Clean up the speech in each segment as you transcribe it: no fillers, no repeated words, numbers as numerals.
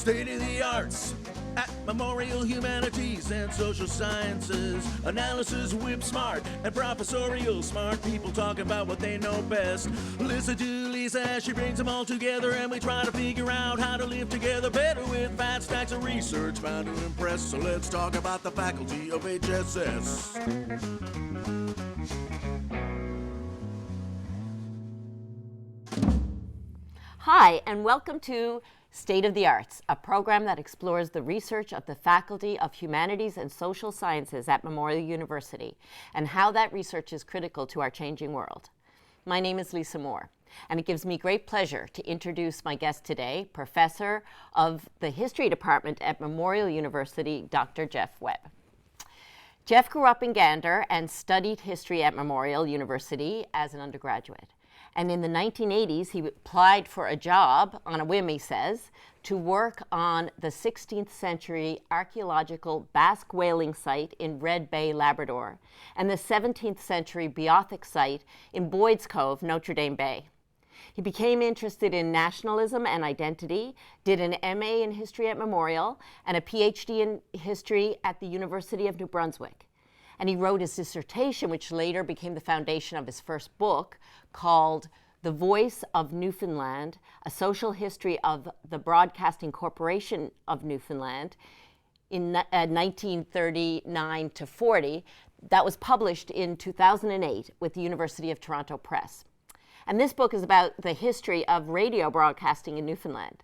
State of the arts at Memorial Humanities and Social Sciences. Analysis whip smart and professorial smart. People talk about what they know best. Listen to Lisa as she brings them all together, and we try to figure out how to live together better with fat stacks of research bound to impress. So let's talk about the faculty of HSS. Hi, and welcome to State of the Arts, a program that explores the research of the Faculty of Humanities and Social Sciences at Memorial University and how that research is critical to our changing world. My name is Lisa Moore, and it gives me great pleasure to introduce my guest today, Professor of the History Department at Memorial University, Dr. Jeff Webb. Jeff grew up in Gander and studied history at Memorial University as an undergraduate. And in the 1980s, he applied for a job, on a whim he says, to work on the 16th century archaeological Basque whaling site in Red Bay, Labrador, and the 17th century Beothic site in Boyd's Cove, Notre Dame Bay. He became interested in nationalism and identity, did an MA in history at Memorial, and a PhD in history at the University of New Brunswick. And he wrote his dissertation, which later became the foundation of his first book, called The Voice of Newfoundland, A Social History of the Broadcasting Corporation of Newfoundland in 1939 to 40. That was published in 2008 with the University of Toronto Press. And this book is about the history of radio broadcasting in Newfoundland.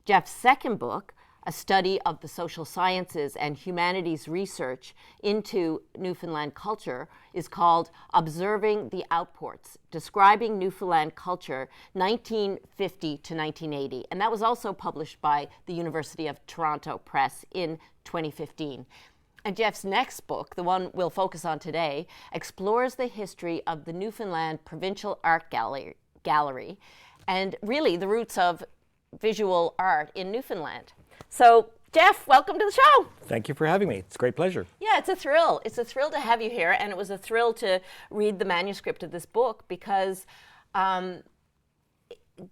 Jeff's second book, a study of the social sciences and humanities research into Newfoundland culture, is called Observing the Outports, Describing Newfoundland Culture, 1950 to 1980. And that was also published by the University of Toronto Press in 2015. And Jeff's next book, the one we'll focus on today, explores the history of the Newfoundland Provincial Art Gallery and really the roots of visual art in Newfoundland. So, Jeff, welcome to the show. Thank you for having me. It's a great pleasure. Yeah, it's a thrill. It's a thrill to have you here, and it was a thrill to read the manuscript of this book because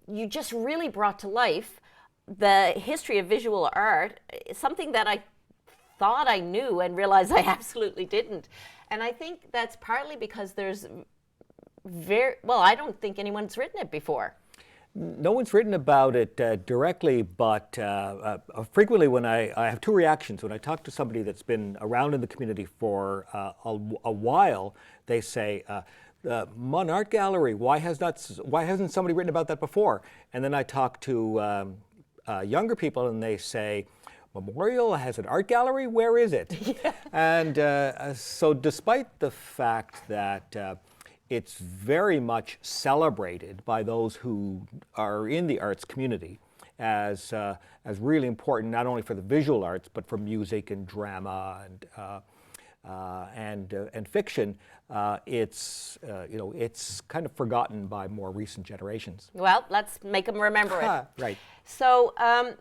you just really brought to life the history of visual art, something that I thought I knew and realized I absolutely didn't. And I think that's partly because there's I don't think anyone's written it before. No one's written about it directly, but frequently when I have two reactions. When I talk to somebody that's been around in the community for a while, they say, Mon Art Gallery, why hasn't somebody written about that before? And then I talk to younger people and they say, Memorial has an art gallery? Where is it? Yeah. And so despite the fact that it's very much celebrated by those who are in the arts community as really important, not only for the visual arts, but for music and drama and fiction. It's kind of forgotten by more recent generations. Well, let's make them remember it. Right. So,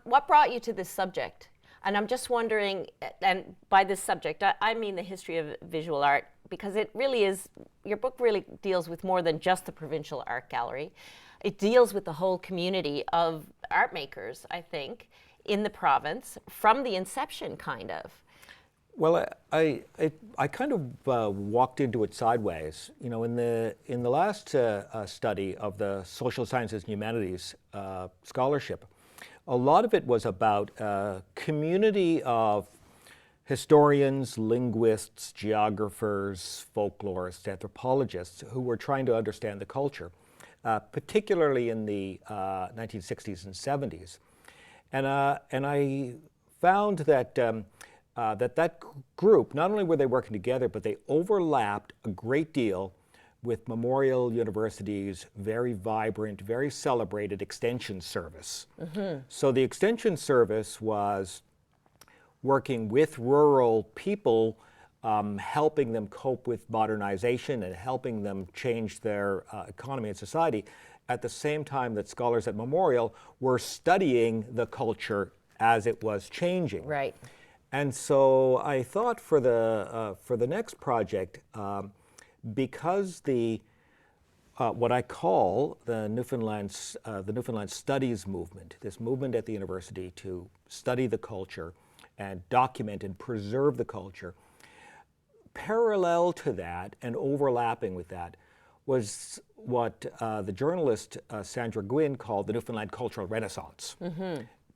what brought you to this subject? And I'm just wondering, and by this subject, I mean the history of visual art, because it really is, your book really deals with more than just the Provincial Art Gallery. It deals with the whole community of art makers, I think, in the province, from the inception, kind of. Well, I kind of walked into it sideways. You know, in the last study of the social sciences and humanities scholarship, a lot of it was about a community of historians, linguists, geographers, folklorists, anthropologists who were trying to understand the culture, particularly in the 1960s and 70s. And I found that that group, not only were they working together, but they overlapped a great deal with Memorial University's very vibrant, very celebrated extension service. Mm-hmm. So the extension service was working with rural people, helping them cope with modernization and helping them change their economy and society, at the same time that scholars at Memorial were studying the culture as it was changing. Right. And so I thought for the next project, because the what I call the Newfoundland Studies movement, this movement at the university to study the culture and document and preserve the culture. Parallel to that and overlapping with that was what the journalist Sandra Gwynn called the Newfoundland Cultural Renaissance,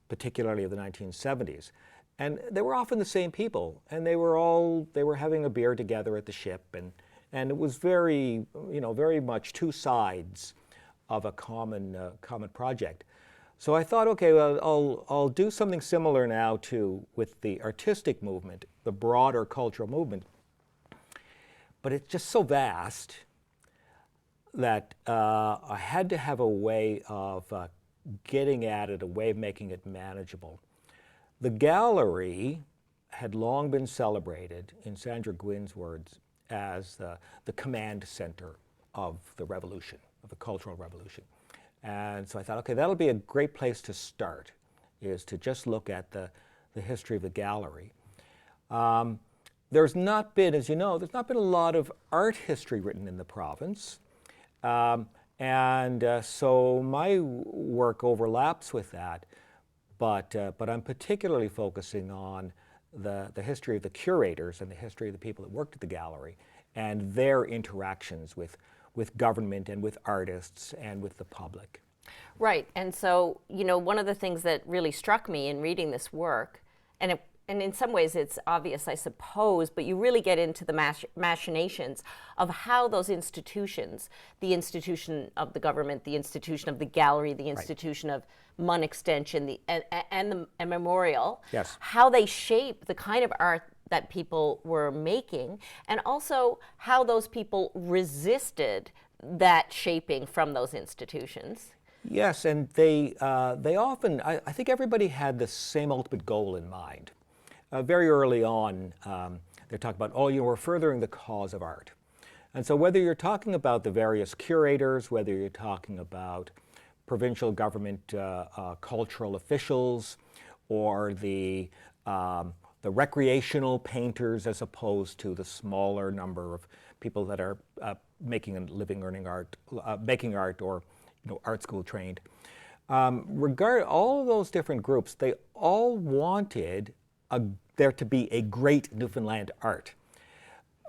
particularly of the 1970s. And they were often the same people, and they were having a beer together at the ship, and it was very much two sides of a common project. So I thought, okay, well, I'll do something similar now with the artistic movement, the broader cultural movement. But it's just so vast that I had to have a way of getting at it, a way of making it manageable. The gallery had long been celebrated, in Sandra Gwynn's words, as the command center of the revolution, of the Cultural Revolution. And so I thought, okay, that'll be a great place to start, is to just look at the history of the gallery. There's not been, as you know, there's not been a lot of art history written in the province. So my work overlaps with that, but I'm particularly focusing on the history of the curators and the history of the people that worked at the gallery and their interactions with government and with artists and with the public. Right, and so, one of the things that really struck me in reading this work, and in some ways it's obvious, I suppose, but you really get into the machinations of how those institutions, the institution of the government, the institution of the gallery, the institution of Munn Extension, and the memorial, yes, how they shape the kind of art that people were making, and also how those people resisted that shaping from those institutions. Yes, and they often, I think everybody had the same ultimate goal in mind. Very early on, they talk about, we're furthering the cause of art. And so whether you're talking about the various curators, whether you're talking about provincial government cultural officials, or the recreational painters, as opposed to the smaller number of people that are making a living, earning art, making art, or art school trained. Regard all of those different groups, they all wanted there to be a great Newfoundland art.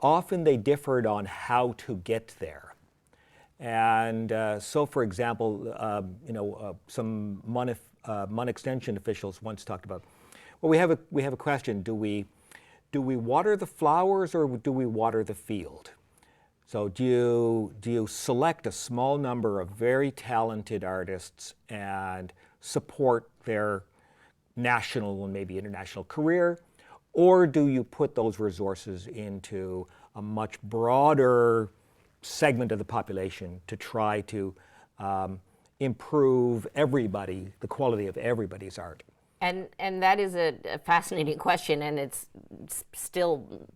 Often they differed on how to get there. And so, for example, some Munn Extension officials once talked about, well, we have a question: do we water the flowers or do we water the field? So do you select a small number of very talented artists and support their national and maybe international career, or do you put those resources into a much broader segment of the population to try to improve the quality of everybody's art? And that is a fascinating question, and it's still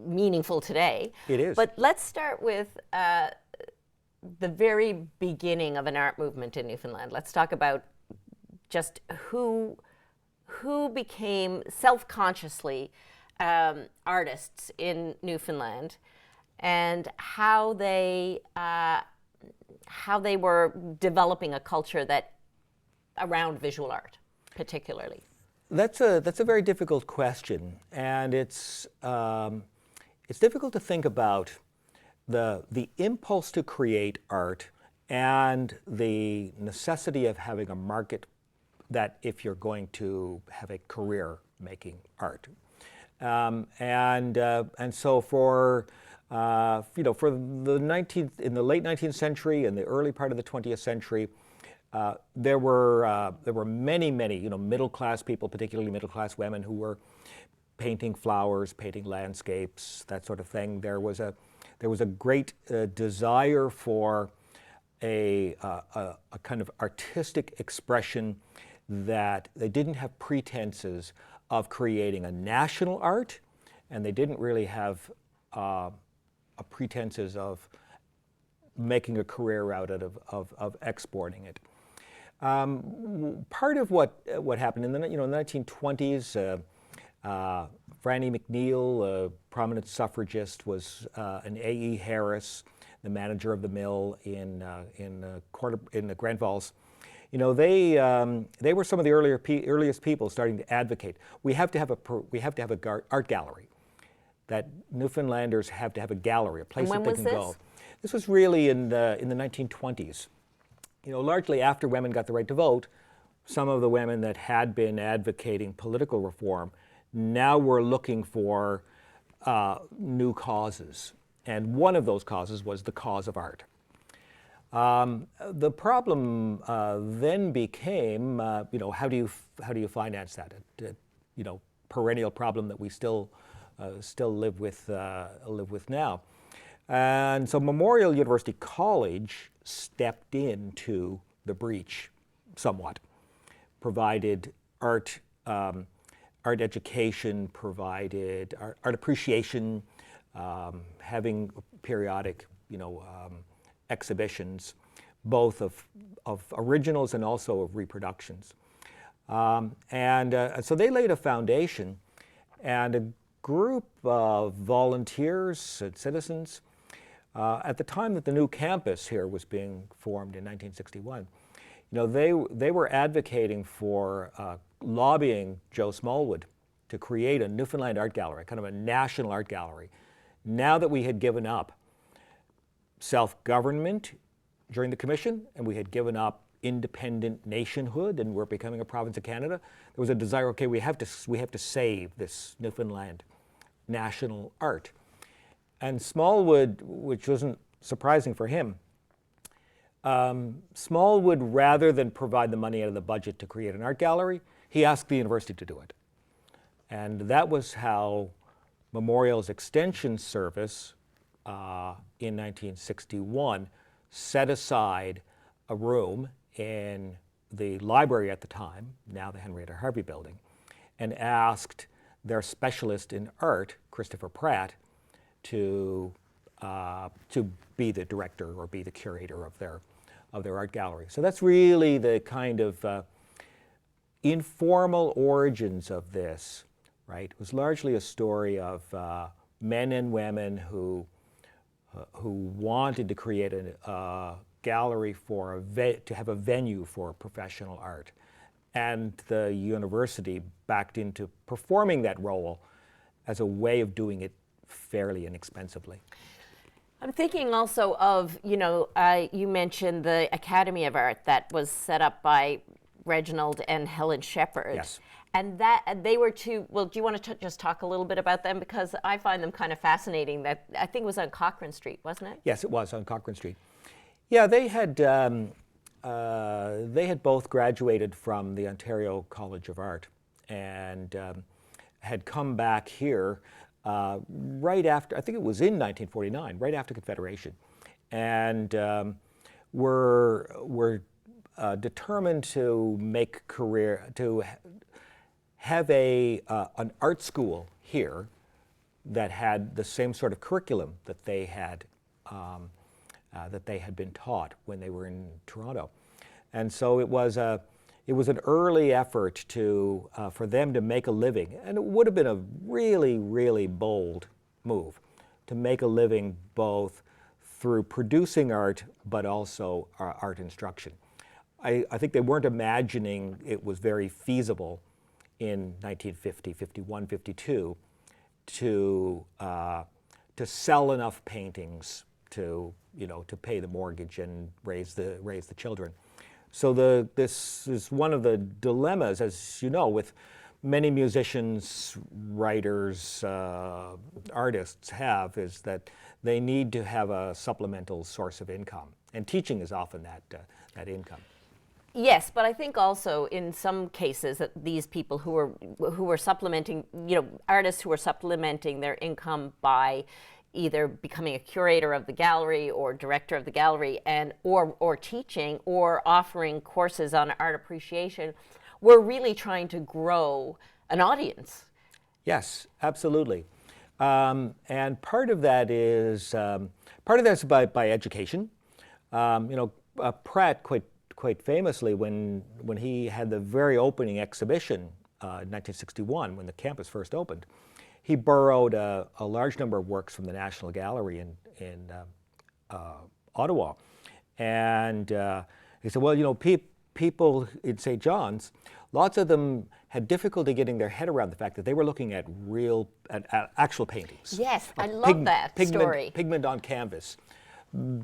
meaningful today. It is. But let's start with the very beginning of an art movement in Newfoundland. Let's talk about just who became self-consciously artists in Newfoundland, and how they were developing a culture around visual art, particularly. That's a very difficult question, and it's difficult to think about the impulse to create art and the necessity of having a market that if you're going to have a career making art. And so for in the late 19th century and the early part of the 20th century, there were many middle-class people, particularly middle-class women, who were painting flowers, painting landscapes, that sort of thing. There was a great desire for a kind of artistic expression that they didn't have pretenses of creating a national art, and they didn't really have pretenses of making a career out of exporting it. Part of what happened in the 1920s, Franny McNeill, a prominent suffragist, was an A.E. Harris. the manager of the mill in the Grand Falls. You know, they were some of the earliest people starting to advocate. We have to have a art gallery. That Newfoundlanders have to have a gallery, a place that they can go. This was really in the 1920s. You know, largely after women got the right to vote, some of the women that had been advocating political reform now were looking for new causes. And one of those causes was the cause of art. The problem then became, you know, how do you finance that? You know, perennial problem that we still live with now. And so Memorial University College stepped into the breach somewhat, provided art education, provided art appreciation, having periodic, you know, exhibitions, both of originals and also of reproductions. So they laid a foundation, and a group of volunteers and citizens, at the time that the new campus here was being formed in 1961, you know, they were advocating for lobbying Joe Smallwood to create a Newfoundland art gallery, kind of a national art gallery. Now that we had given up self-government during the Commission, and we had given up independent nationhood, and we're becoming a province of Canada, there was a desire, okay, we have to save this Newfoundland national art. And Smallwood, which wasn't surprising for him, Smallwood, rather than provide the money out of the budget to create an art gallery, he asked the university to do it. And that was how Memorial's Extension Service in 1961 set aside a room in the library at the time, now the Henrietta Harvey Building, and asked their specialist in art, Christopher Pratt, to be the director or be the curator of their art gallery. So that's really the kind of informal origins of this, right? It was largely a story of men and women who wanted to create a gallery to have a venue for professional art. And the university backed into performing that role as a way of doing it fairly inexpensively. I'm thinking also of, you know, you mentioned the Academy of Art that was set up by Reginald and Helen Shepherd. Yes. And that they were two, well, do you want to just talk a little bit about them? Because I find them kind of fascinating. That I think it was on Cochrane Street, wasn't it? Yes, it was on Cochrane Street. Yeah, they had both graduated from the Ontario College of Art and had come back here right after, I think it was in 1949, right after Confederation, and were determined to make to have an art school here that had the same sort of curriculum that they had been taught when they were in Toronto, and so it was an early effort for them to make a living, and it would have been a really, really bold move to make a living both through producing art but also art instruction. I think they weren't imagining it was very feasible in 1950, 51, 52 to sell enough paintings to pay the mortgage and raise the children. So this is one of the dilemmas, as you know, with many musicians, writers, artists have, is that they need to have a supplemental source of income, and teaching is often that income. Yes, but I think also in some cases that these people who were supplementing, artists who were supplementing their income by either becoming a curator of the gallery or director of the gallery, and or teaching or offering courses on art appreciation, were really trying to grow an audience. Yes, absolutely, and part of that is by education. Pratt quite famously, when he had the very opening exhibition in 1961, when the campus first opened, he borrowed a large number of works from the National Gallery in Ottawa. And he said, well, people in St. John's, lots of them had difficulty getting their head around the fact that they were looking at actual paintings. Yes, I love that story. Pigment on canvas,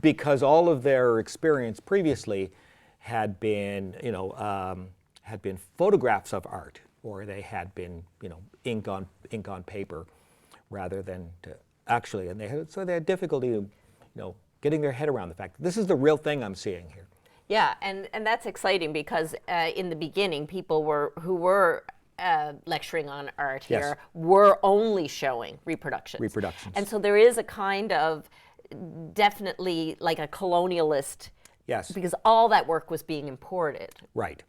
because all of their experience previously had been, had been photographs of art, or they had been, ink on paper, rather than actually. And they had difficulty, getting their head around the fact that this is the real thing I'm seeing here. Yeah, and that's exciting because in the beginning, people who were lecturing on art here were only showing reproductions. And so there is a kind of definitely like a colonialist. Yes. Because all that work was being imported. Right.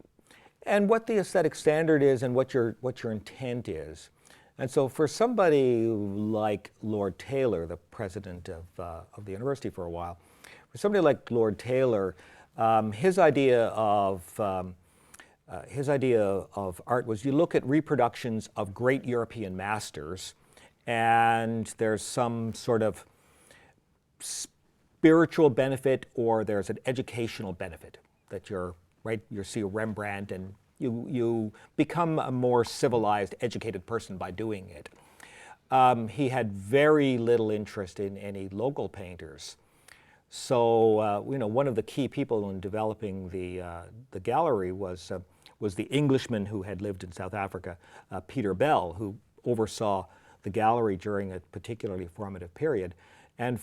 And what the aesthetic standard is and what your intent is. And so for somebody like Lord Taylor, the president of the university for a while, for somebody like Lord Taylor, his idea of art was you look at reproductions of great European masters, and there's some sort of spiritual benefit or there's an educational benefit that you see a Rembrandt and you become a more civilized, educated person by doing it. He had very little interest in any local painters. So, one of the key people in developing the gallery was the Englishman who had lived in South Africa, Peter Bell, who oversaw the gallery during a particularly formative period, and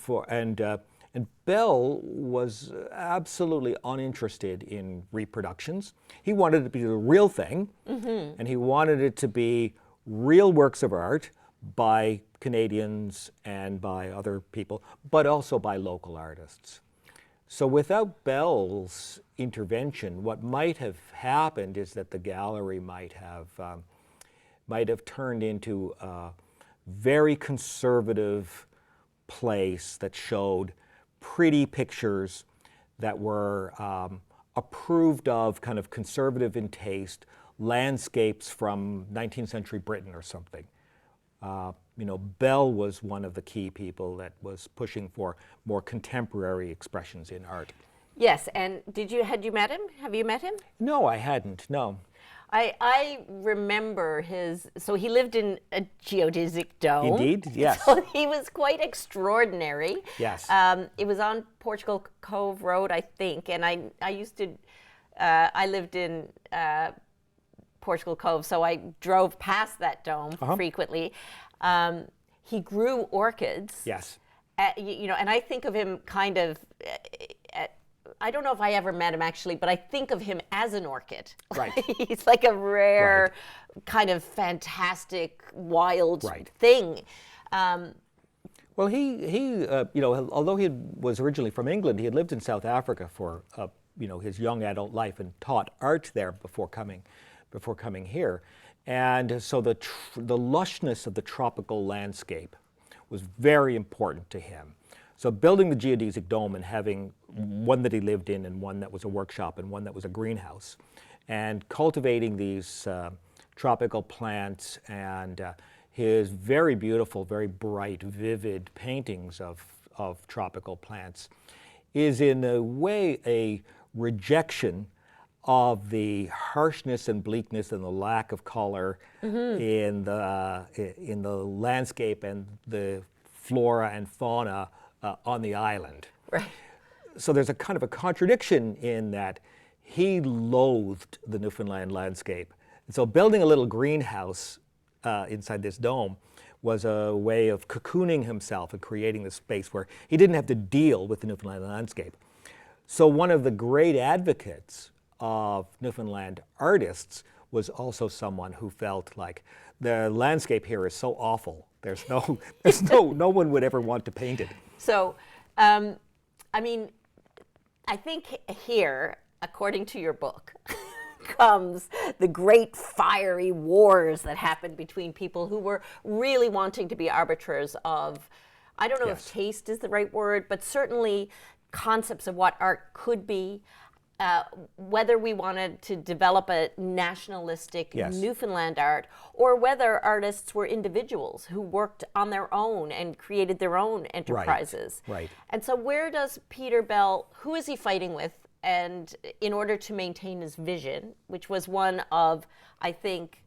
Bell was absolutely uninterested in reproductions. He wanted it to be the real thing, and he wanted it to be real works of art by Canadians and by other people, but also by local artists. So without Bell's intervention, what might have happened is that the gallery might have turned into a very conservative place that showed pretty pictures that were approved of, kind of conservative in taste, landscapes from 19th century Britain or something. Bell was one of the key people that was pushing for more contemporary expressions in art. Yes, and had you met him? Have you met him? No, I hadn't, no. I remember so he lived in a geodesic dome. Indeed, yes. So he was quite extraordinary. Yes. It was on Portugal Cove Road, I think, and I lived in Portugal Cove, so I drove past that dome frequently. He grew orchids. Yes. And I think of him kind of, I don't know if I ever met him actually, but I think of him as an orchid. Right. He's like a rare, kind of fantastic, wild thing. Well, he although he was originally from England, he had lived in South Africa for his young adult life and taught art there before coming here. And so the lushness of the tropical landscape was very important to him. So building the geodesic dome and having one that he lived in and one that was a workshop and one that was a greenhouse, and cultivating these tropical plants and his very beautiful, very bright, vivid paintings of tropical plants is in a way a rejection of the harshness and bleakness and the lack of color in the landscape and the flora and fauna on the island. Right. So there's a kind of a contradiction in that he loathed the Newfoundland landscape. And so building a little greenhouse inside this dome was a way of cocooning himself and creating this space where he didn't have to deal with the Newfoundland landscape. So one of the great advocates of Newfoundland artists was also someone who felt like the landscape here is so awful. No one would ever want to paint it. So, I think here, according to your book, comes the great fiery wars that happened between people who were really wanting to be arbiters of, I don't know if taste is the right word, but certainly concepts of what art could be, whether we wanted to develop a nationalistic Yes. Newfoundland art, or whether artists were individuals who worked on their own and created their own enterprises. Right. And so where does Peter Bell, who is he fighting with, and in order to maintain his vision, which was one of, I think,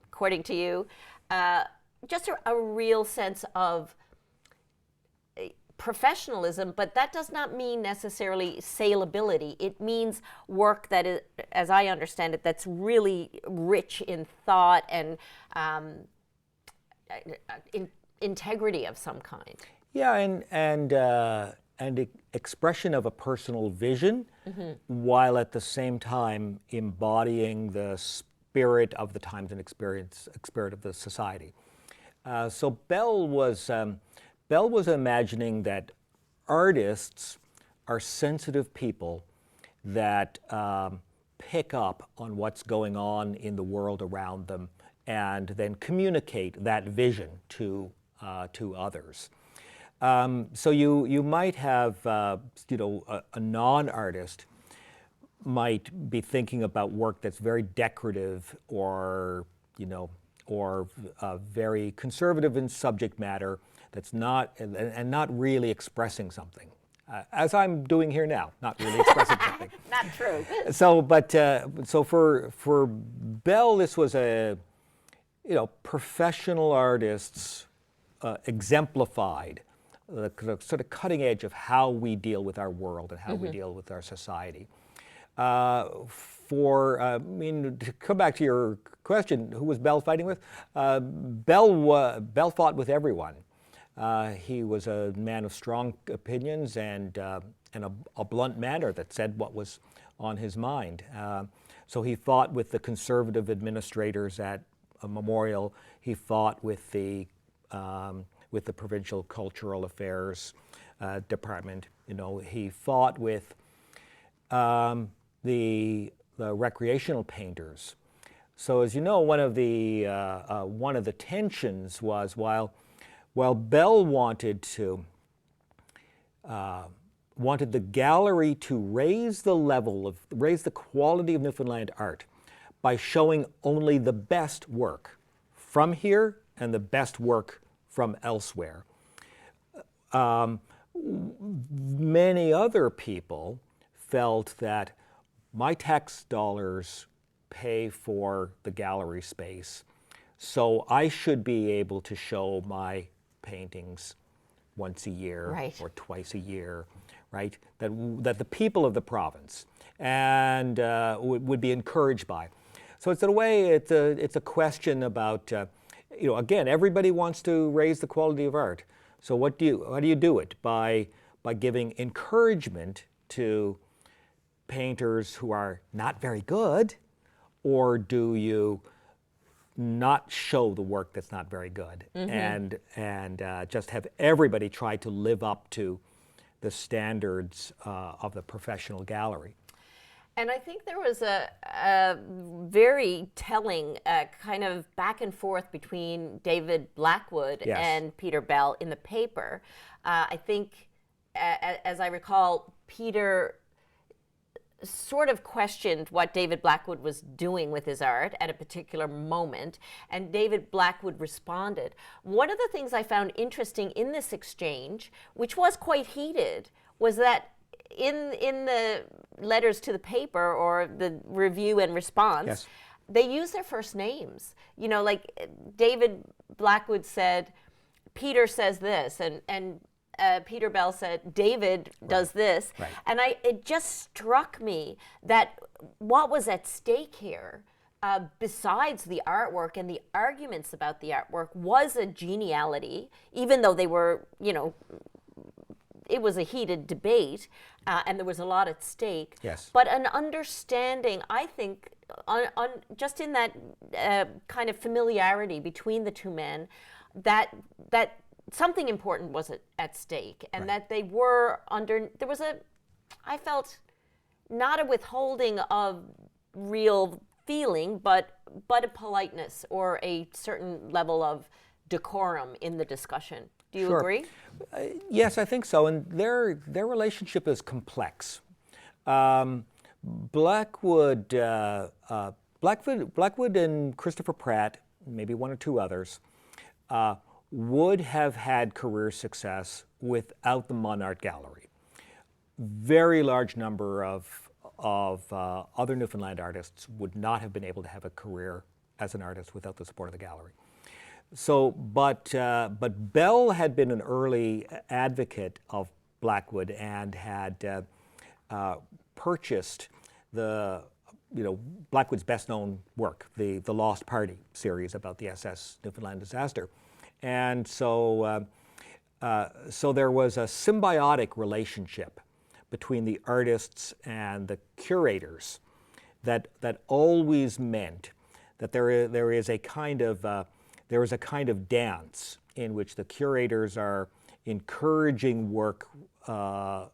according to you, just a real sense of professionalism, but that does not mean necessarily saleability. It means work that is, as I understand it, that's really rich in thought and integrity of some kind. Yeah, and expression of a personal vision, while at the same time embodying the spirit of the times and spirit of the society. So Bell was imagining that artists are sensitive people that pick up on what's going on in the world around them and then communicate that vision to others. So you might have a non-artist might be thinking about work that's very decorative or very conservative in subject matter, that's not and not really expressing something, as I'm doing here now, not really expressing something. Not true. So for Bell, this was professional artists exemplified the sort of cutting edge of how we deal with our world and how we deal with our society. To come back to your question, who was Bell fighting with? Bell fought with everyone. He was a man of strong opinions and a blunt manner that said what was on his mind. So he fought with the conservative administrators at a memorial. He fought with the Provincial Cultural Affairs Department. He fought with the recreational painters. So as you know, one of the tensions was while Bell wanted the gallery to raise the quality of Newfoundland art by showing only the best work from here and the best work from elsewhere. Many other people felt that my tax dollars pay for the gallery space, so I should be able to show my paintings once a year or twice a year, right? That the people of the province and would be encouraged by. So it's in a way it's a question about again, everybody wants to raise the quality of art. So how do you do it? By giving encouragement to painters who are not very good, or do you not show the work that's not very good and just have everybody try to live up to the standards of the professional gallery? And I think there was a very telling kind of back and forth between David Blackwood and Peter Bell in the paper. I think, as I recall, Peter sort of questioned what David Blackwood was doing with his art at a particular moment, and David Blackwood responded. One of the things I found interesting in this exchange, which was quite heated, was that in the letters to the paper or the review and response, they used their first names. Like David Blackwood said, Peter says this, and Peter Bell said, David does this. Right. And it just struck me that what was at stake here, besides the artwork and the arguments about the artwork, was a geniality, even though they were, it was a heated debate and there was a lot at stake. Yes. But an understanding, I think, just in that kind of familiarity between the two men, that something important was at stake, and that they were there was I felt, not a withholding of real feeling, but a politeness or a certain level of decorum in the discussion. Do you agree? Yes, I think so. And their relationship is complex. Blackwood, Blackwood and Christopher Pratt, maybe one or two others, would have had career success without the Monart Gallery. Very large number of other Newfoundland artists would not have been able to have a career as an artist without the support of the gallery. So, but Bell had been an early advocate of Blackwood and had purchased Blackwood's best-known work, the Lost Party series about the SS Newfoundland disaster, and so there was a symbiotic relationship between the artists and the curators that always meant that there is a kind of dance in which the curators are encouraging work of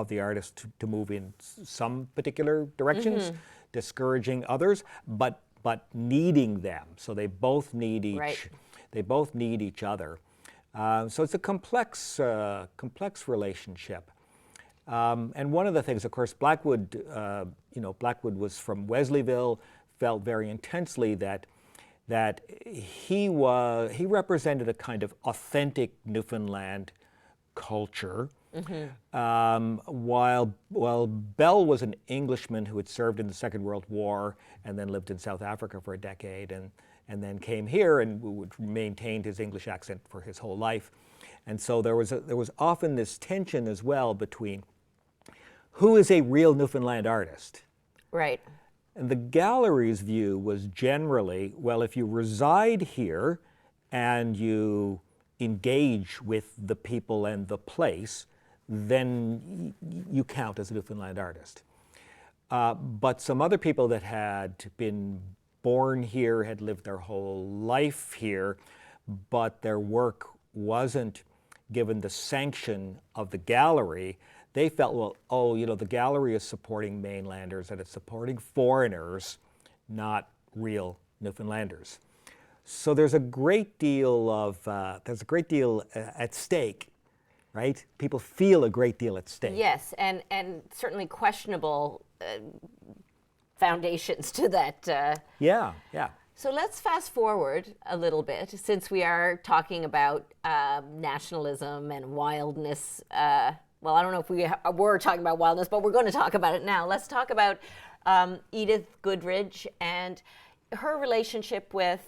the artist to move in some particular directions, discouraging others, but needing them. So they both need each other. So it's a complex relationship. And one of the things, of course, Blackwood was from Wesleyville, felt very intensely that he represented a kind of authentic Newfoundland culture. While Bell was an Englishman who had served in the Second World War and then lived in South Africa for a decade and then came here and maintained his English accent for his whole life. And so there was often this tension as well between who is a real Newfoundland artist. Right. And the gallery's view was generally, well, if you reside here and you engage with the people and the place, then you count as a Newfoundland artist. But some other people that had been born here, had lived their whole life here, but their work wasn't given the sanction of the gallery, they felt, well, the gallery is supporting mainlanders and it's supporting foreigners, not real Newfoundlanders. So there's a great deal at stake, right? People feel a great deal at stake. Yes, and certainly questionable foundations to that. Yeah. So let's fast forward a little bit, since we are talking about nationalism and wildness. Well, I don't know if we were talking about wildness, but we're going to talk about it now. Let's talk about Edith Goodrich and her relationship with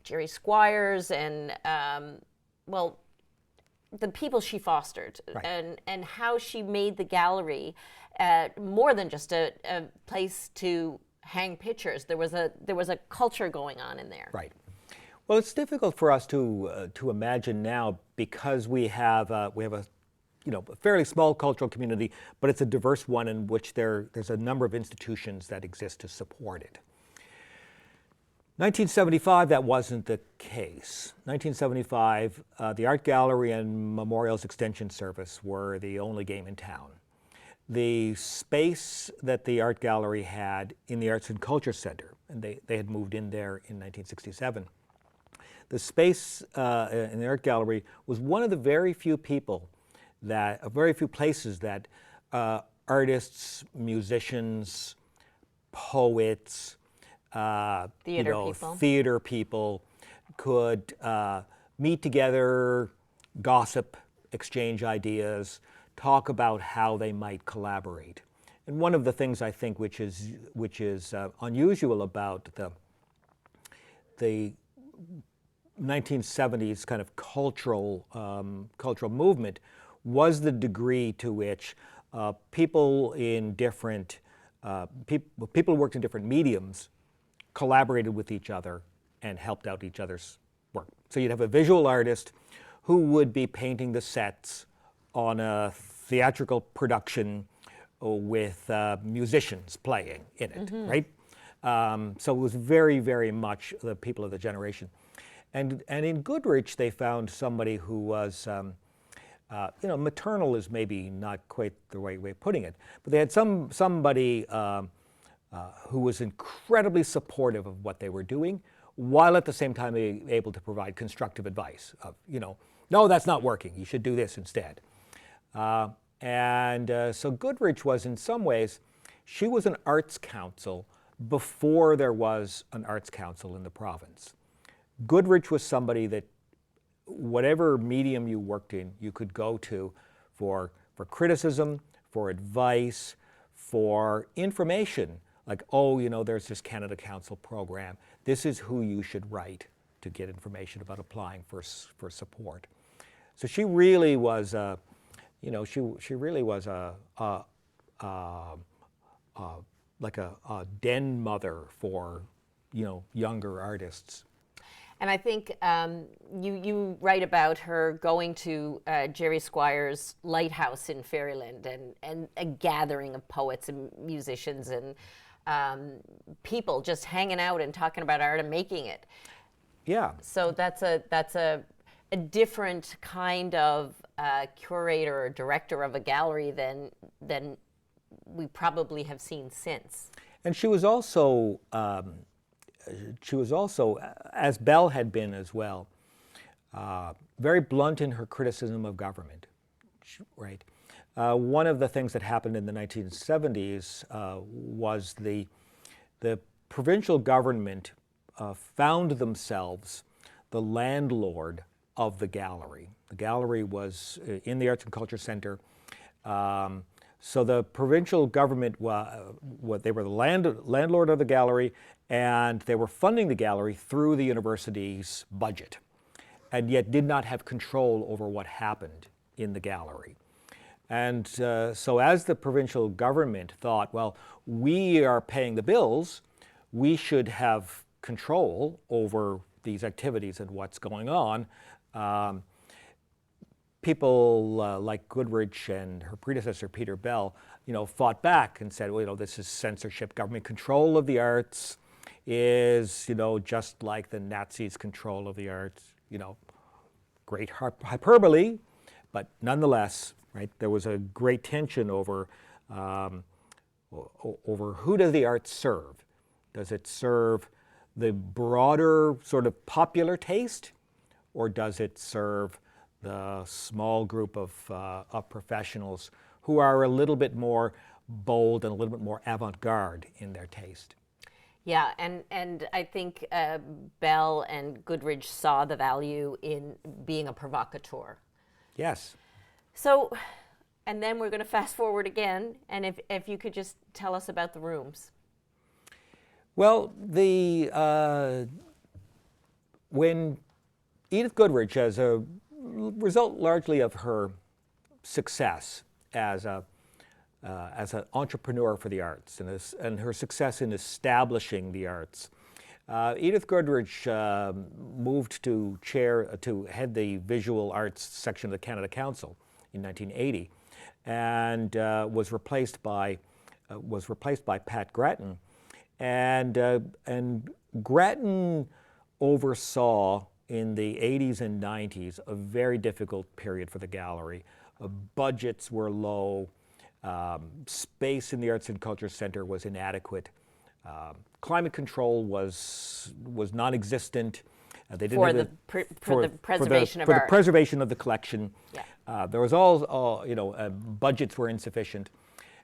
Jerry Squires and, the people she fostered, right. and how she made the gallery more than just a place to hang pictures. There was a culture going on in there. Right. Well, it's difficult for us to imagine now because we have a fairly small cultural community, but it's a diverse one in which there's a number of institutions that exist to support it. 1975, that wasn't the case. 1975, the Art Gallery and Memorials Extension Service were the only game in town. The space that the Art Gallery had in the Arts and Culture Center, and they had moved in there in 1967, the space in the Art Gallery was one of the very few places that artists, musicians, poets, theater people could meet together, gossip, exchange ideas, talk about how they might collaborate. And one of the things I think which is unusual about the 1970s kind of cultural movement was the degree to which people in different people who worked in different mediums collaborated with each other and helped out each other's work. So you'd have a visual artist who would be painting the sets on a theatrical production with musicians playing in it, right? So it was very, very much the people of the generation. And in Goodrich, they found somebody who was, maternal is maybe not quite the right way of putting it, but they had somebody who was incredibly supportive of what they were doing, while at the same time being able to provide constructive advice of, no, that's not working. You should do this instead. And so Goodrich was, in some ways, she was an arts council before there was an arts council in the province. Goodrich was somebody that whatever medium you worked in, you could go to for criticism, for advice, for information, like, oh, you know, there's this Canada Council program. This is who you should write to get information about applying for support. So she really was, she really was like a den mother for, younger artists. And I think you write about her going to Jerry Squires' lighthouse in Fairyland and a gathering of poets and musicians and people just hanging out and talking about art and making it. Yeah. So that's a different kind of curator or director of a gallery than we probably have seen since. And she was also, as Bell had been as well, very blunt in her criticism of government, right? One of the things that happened in the 1970s was the provincial government found themselves the landlord of the gallery. The gallery was in the Arts and Culture Centre. So the provincial government, they were the landlord of the gallery, and they were funding the gallery through the university's budget, and yet did not have control over what happened in the gallery. And so as the provincial government thought, well, we are paying the bills, we should have control over these activities and what's going on. People like Goodrich and her predecessor, Peter Bell, fought back and said, well, this is censorship. Government control of the arts is, just like the Nazis' control of the arts. Great hyperbole, but nonetheless, right? There was a great tension over who does the arts serve? Does it serve the broader sort of popular taste, or does it serve the small group of professionals who are a little bit more bold and a little bit more avant-garde in their taste? Yeah, and I think Bell and Goodrich saw the value in being a provocateur. Yes. So, and then we're going to fast forward again, and if you could just tell us about the rooms. Well, when Edith Goodrich, as a result largely of her success as an entrepreneur for the arts and her success in establishing the arts, Edith Goodrich moved to head the visual arts section of the Canada Council in 1980, and was replaced by Pat Grattan, and Grattan oversaw in the 80s and 90s a very difficult period for the gallery. Budgets were low, space in the Arts and Culture Centre was inadequate, climate control was non-existent. They didn't For have the preservation of art. For the preservation of the collection. Yeah. There was budgets were insufficient.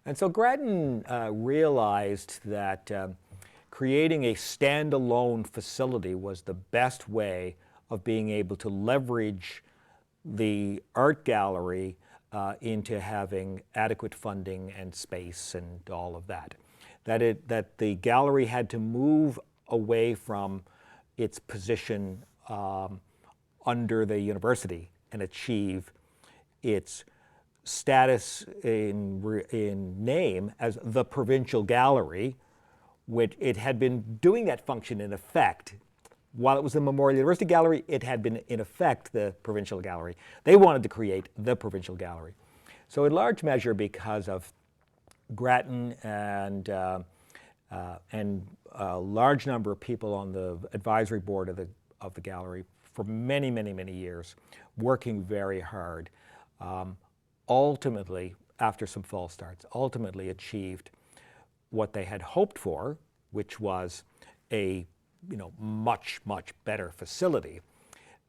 And so Grattan realized that creating a standalone facility was the best way of being able to leverage the art gallery into having adequate funding and space and all of that. That the gallery had to move away from its position under the university and achieve its status in name as the Provincial Gallery, which it had been doing that function in effect. While it was the Memorial University Gallery, it had been in effect the Provincial Gallery. They wanted to create the Provincial Gallery. So in large measure because of Grattan and a large number of people on the advisory board of the gallery for many, many, many years, working very hard, ultimately, after some false starts, ultimately achieved what they had hoped for, which was a much, much better facility,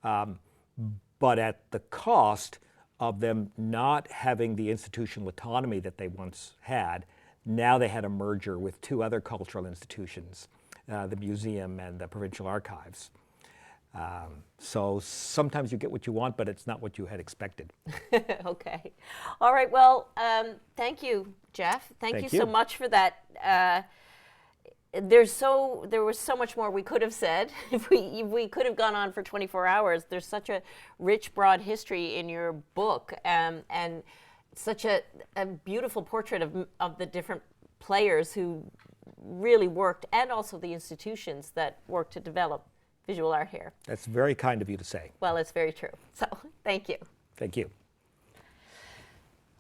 but at the cost of them not having the institutional autonomy that they once had. Now they had a merger with two other cultural institutions, the museum and the provincial archives. So sometimes you get what you want, but it's not what you had expected. Okay. All right. Well, thank you, Jeff. Thank you so much for that. There was so much more we could have said. If we could have gone on for 24 hours. There's such a rich, broad history in your book, and such a beautiful portrait of the different players who really worked, and also the institutions that worked to develop visual art here. That's very kind of you to say. Well, it's very true. So thank you. Thank you.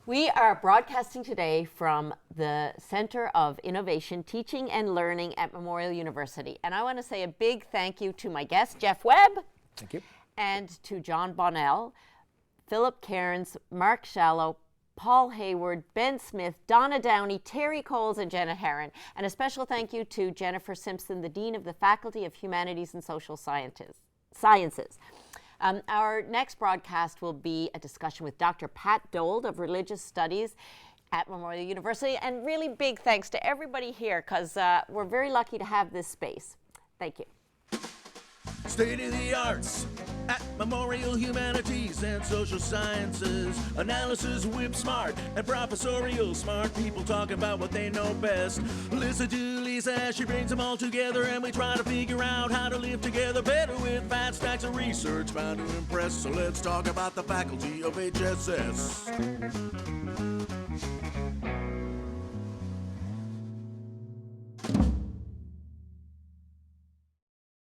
We are broadcasting today from the Center of Innovation, Teaching and Learning at Memorial University. And I want to say a big thank you to my guest, Jeff Webb. Thank you. And to John Bonnell, Philip Cairns, Mark Shallow, Paul Hayward, Ben Smith, Donna Downey, Terry Coles, and Jenna Herron. And a special thank you to Jennifer Simpson, the Dean of the Faculty of Humanities and Social Sciences. Our next broadcast will be a discussion with Dr. Pat Dold of Religious Studies at Memorial University. And really big thanks to everybody here, because we're very lucky to have this space. Thank you. State of the arts at Memorial Humanities and Social Sciences. Analysis whip smart and professorial smart. People talking about what they know best. Listen to Lisa as she brings them all together, and we try to figure out how to live together better with fat stacks of research bound to impress. So let's talk about the faculty of HSS.